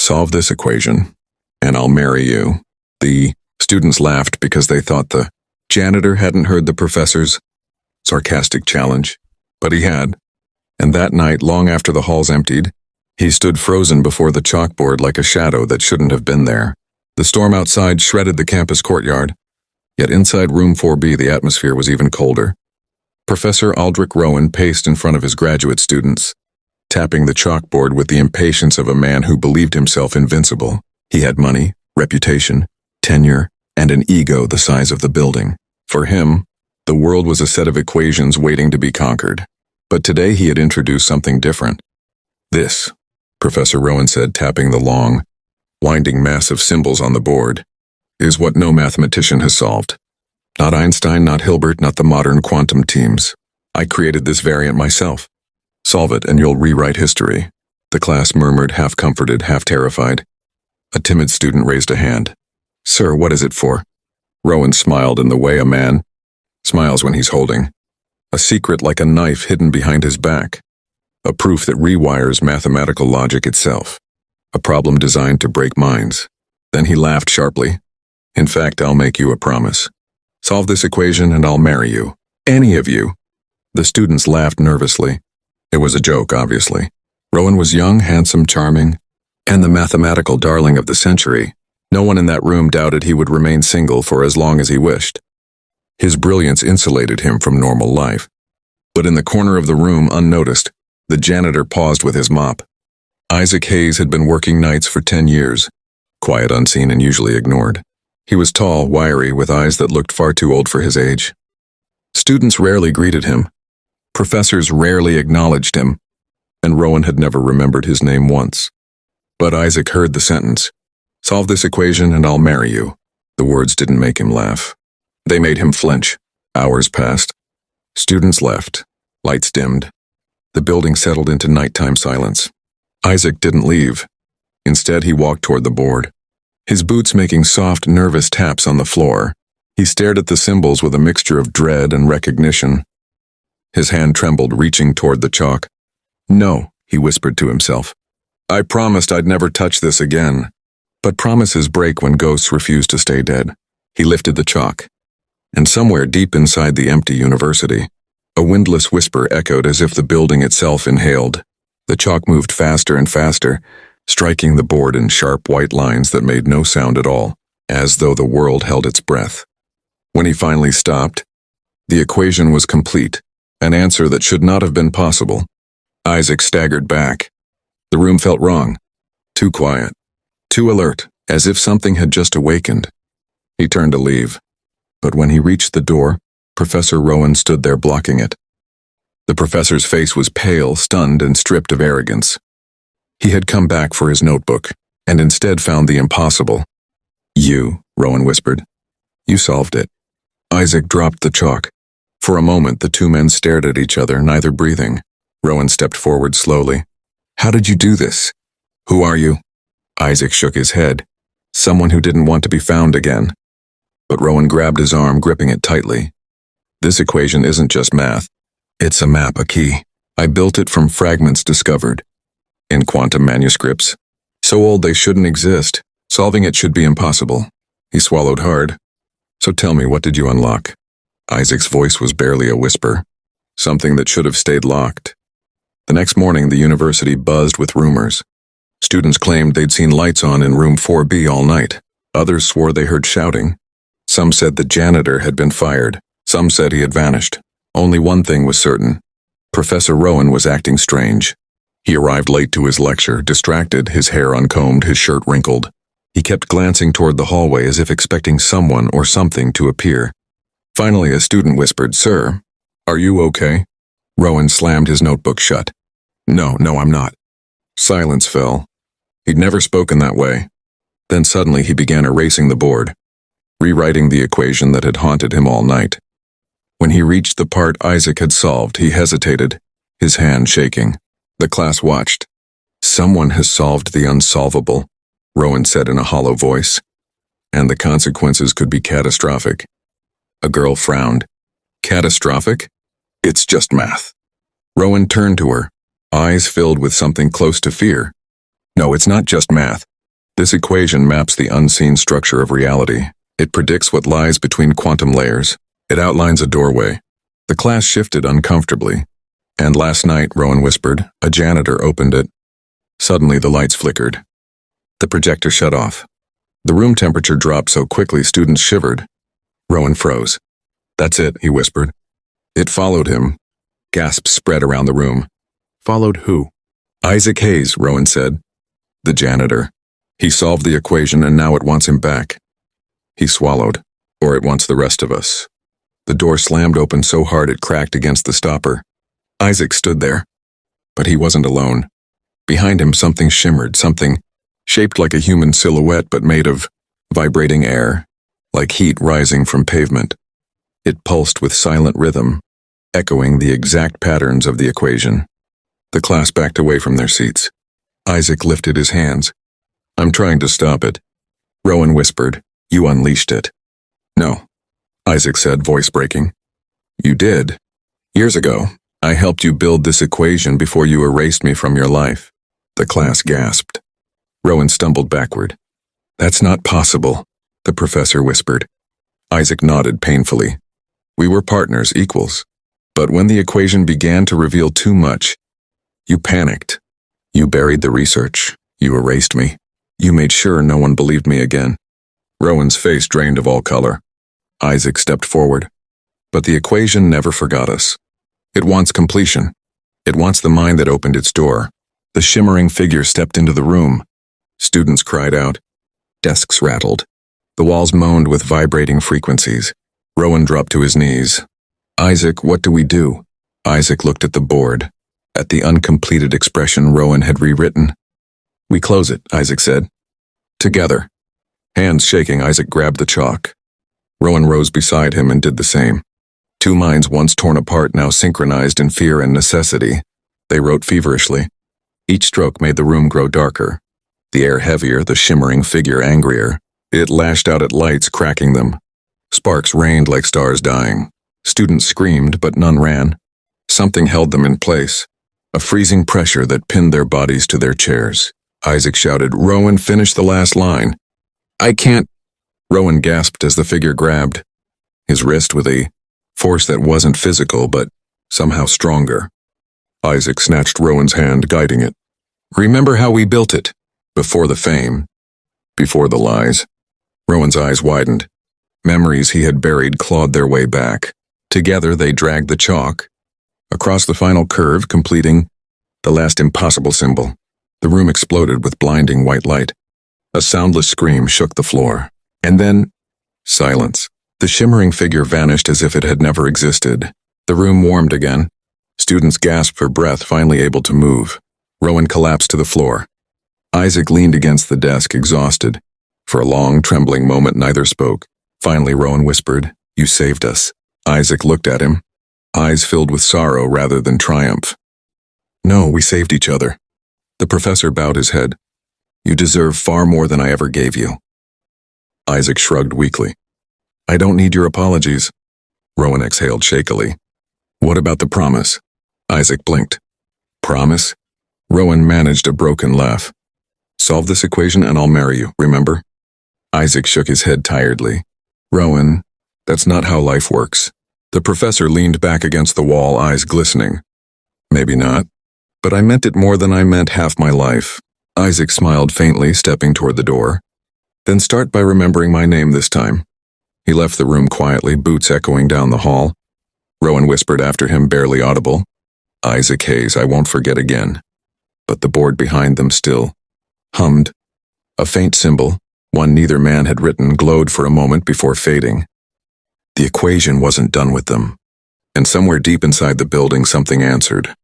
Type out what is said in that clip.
Solve this equation, and I'll marry you. The students laughed because they thought the janitor hadn't heard the professor's sarcastic challenge, but he had. And that night, long after the halls emptied, he stood frozen before the chalkboard like a shadow that shouldn't have been there. The storm outside shredded the campus courtyard, yet inside room 4B the atmosphere was even colder. Professor Aldrich Rowan paced in front of his graduate students, tapping the chalkboard with the impatience of a man who believed himself invincible. He had money, reputation, tenure, and an ego the size of the building. For him, the world was a set of equations waiting to be conquered. But today he had introduced something different. This, Professor Rowan said, tapping the long, winding mass of symbols on the board, is what no mathematician has solved. Not Einstein, not Hilbert, not the modern quantum teams. I created this variant myself. Solve it and you'll rewrite history. The class murmured, half comforted, half terrified. A timid student raised a hand. Sir, what is it for? Rowan smiled in the way a man smiles when he's holding a secret like a knife hidden behind his back. A proof that rewires mathematical logic itself. A problem designed to break minds. Then he laughed sharply. In fact, I'll make you a promise. Solve this equation and I'll marry you. Any of you. The students laughed nervously. It was a joke, obviously. Rowan was young, handsome, charming, and the mathematical darling of the century. No one in that room doubted he would remain single for as long as he wished. His brilliance insulated him from normal life. But in the corner of the room, unnoticed, the janitor paused with his mop. Isaac Hayes had been working nights for 10 years, quiet, unseen, and usually ignored. He was tall, wiry, with eyes that looked far too old for his age. Students rarely greeted him. Professors rarely acknowledged him, and Rowan had never remembered his name once. But Isaac heard the sentence, "Solve this equation and I'll marry you." The words didn't make him laugh. They made him flinch. Hours passed. Students left. Lights dimmed. The building settled into nighttime silence. Isaac didn't leave. Instead, he walked toward the board, his boots making soft, nervous taps on the floor. He stared at the symbols with a mixture of dread and recognition. His hand trembled, reaching toward the chalk. No, he whispered to himself. I promised I'd never touch this again. But promises break when ghosts refuse to stay dead. He lifted the chalk. And somewhere deep inside the empty university, a windless whisper echoed as if the building itself inhaled. The chalk moved faster and faster, striking the board in sharp white lines that made no sound at all, as though the world held its breath. When he finally stopped, the equation was complete, an answer that should not have been possible. Isaac staggered back. The room felt wrong, too quiet, too alert, as if something had just awakened. He turned to leave, but when he reached the door, Professor Rowan stood there blocking it. The professor's face was pale, stunned, and stripped of arrogance. He had come back for his notebook, and instead found the impossible. You, Rowan whispered. You solved it. Isaac dropped the chalk. For a moment, the two men stared at each other, neither breathing. Rowan stepped forward slowly. How did you do this? Who are you? Isaac shook his head. Someone who didn't want to be found again. But Rowan grabbed his arm, gripping it tightly. This equation isn't just math. It's a map, a key. I built it from fragments discovered in quantum manuscripts. So old they shouldn't exist. Solving it should be impossible. He swallowed hard. So tell me, what did you unlock? Isaac's voice was barely a whisper. Something that should have stayed locked. The next morning, the university buzzed with rumors. Students claimed they'd seen lights on in room 4B all night. Others swore they heard shouting. Some said the janitor had been fired. Some said he had vanished. Only one thing was certain. Professor Rowan was acting strange. He arrived late to his lecture, distracted, his hair uncombed, his shirt wrinkled. He kept glancing toward the hallway as if expecting someone or something to appear. Finally, a student whispered, Sir, are you okay? Rowan slammed his notebook shut. No, I'm not. Silence fell. He'd never spoken that way. Then suddenly he began erasing the board, rewriting the equation that had haunted him all night. When he reached the part Isaac had solved, he hesitated, his hand shaking. The class watched. Someone has solved the unsolvable, Rowan said in a hollow voice, and the consequences could be catastrophic. A girl frowned. Catastrophic? It's just math. Rowan turned to her, eyes filled with something close to fear. No, it's not just math. This equation maps the unseen structure of reality. It predicts what lies between quantum layers. It outlines a doorway. The class shifted uncomfortably. And last night, Rowan whispered, a janitor opened it. Suddenly the lights flickered. The projector shut off. The room temperature dropped so quickly students shivered. Rowan froze. That's it, he whispered. It followed him. Gasps spread around the room. Followed who? Isaac Hayes, Rowan said. The janitor. He solved the equation and now it wants him back. He swallowed. Or it wants the rest of us. The door slammed open so hard it cracked against the stopper. Isaac stood there. But he wasn't alone. Behind him something shimmered, something shaped like a human silhouette but made of vibrating air, like heat rising from pavement. It pulsed with silent rhythm, echoing the exact patterns of the equation. The class backed away from their seats. Isaac lifted his hands. I'm trying to stop it. Rowan whispered, You unleashed it. No, Isaac said, voice breaking. You did. Years ago, I helped you build this equation before you erased me from your life. The class gasped. Rowan stumbled backward. That's not possible, the professor whispered. Isaac nodded painfully. We were partners, equals. But when the equation began to reveal too much, you panicked. You buried the research. You erased me. You made sure no one believed me again. Rowan's face drained of all color. Isaac stepped forward. But the equation never forgot us. It wants completion. It wants the mind that opened its door. The shimmering figure stepped into the room. Students cried out. Desks rattled. The walls moaned with vibrating frequencies. Rowan dropped to his knees. Isaac, what do we do? Isaac looked at the board, at the uncompleted expression Rowan had rewritten. We close it, Isaac said. Together. Hands shaking, Isaac grabbed the chalk. Rowan rose beside him and did the same. Two minds once torn apart, now synchronized in fear and necessity. They wrote feverishly. Each stroke made the room grow darker. The air heavier, the shimmering figure angrier. It lashed out at lights, cracking them. Sparks rained like stars dying. Students screamed, but none ran. Something held them in place. A freezing pressure that pinned their bodies to their chairs. Isaac shouted, Rowan, finish the last line. I can't. Rowan gasped as the figure grabbed his wrist with a force that wasn't physical, but somehow stronger. Isaac snatched Rowan's hand, guiding it. Remember how we built it? Before the fame. Before the lies. Rowan's eyes widened. Memories he had buried clawed their way back. Together they dragged the chalk across the final curve, completing the last impossible symbol. The room exploded with blinding white light. A soundless scream shook the floor. And then, silence. The shimmering figure vanished as if it had never existed. The room warmed again. Students gasped for breath, finally able to move. Rowan collapsed to the floor. Isaac leaned against the desk, exhausted. For a long, trembling moment, neither spoke. Finally, Rowan whispered, You saved us. Isaac looked at him, eyes filled with sorrow rather than triumph. No, we saved each other. The professor bowed his head. You deserve far more than I ever gave you. Isaac shrugged weakly. I don't need your apologies. Rowan exhaled shakily. What about the promise? Isaac blinked. Promise? Rowan managed a broken laugh. Solve this equation and I'll marry you, remember? Isaac shook his head tiredly. Rowan, that's not how life works. The professor leaned back against the wall, eyes glistening. Maybe not, but I meant it more than I meant half my life. Isaac smiled faintly, stepping toward the door. Then start by remembering my name this time. He left the room quietly, boots echoing down the hall. Rowan whispered after him, barely audible. Isaac Hayes, I won't forget again. But the board behind them still hummed. A faint symbol, one neither man had written, glowed for a moment before fading. The equation wasn't done with them. And somewhere deep inside the building something answered.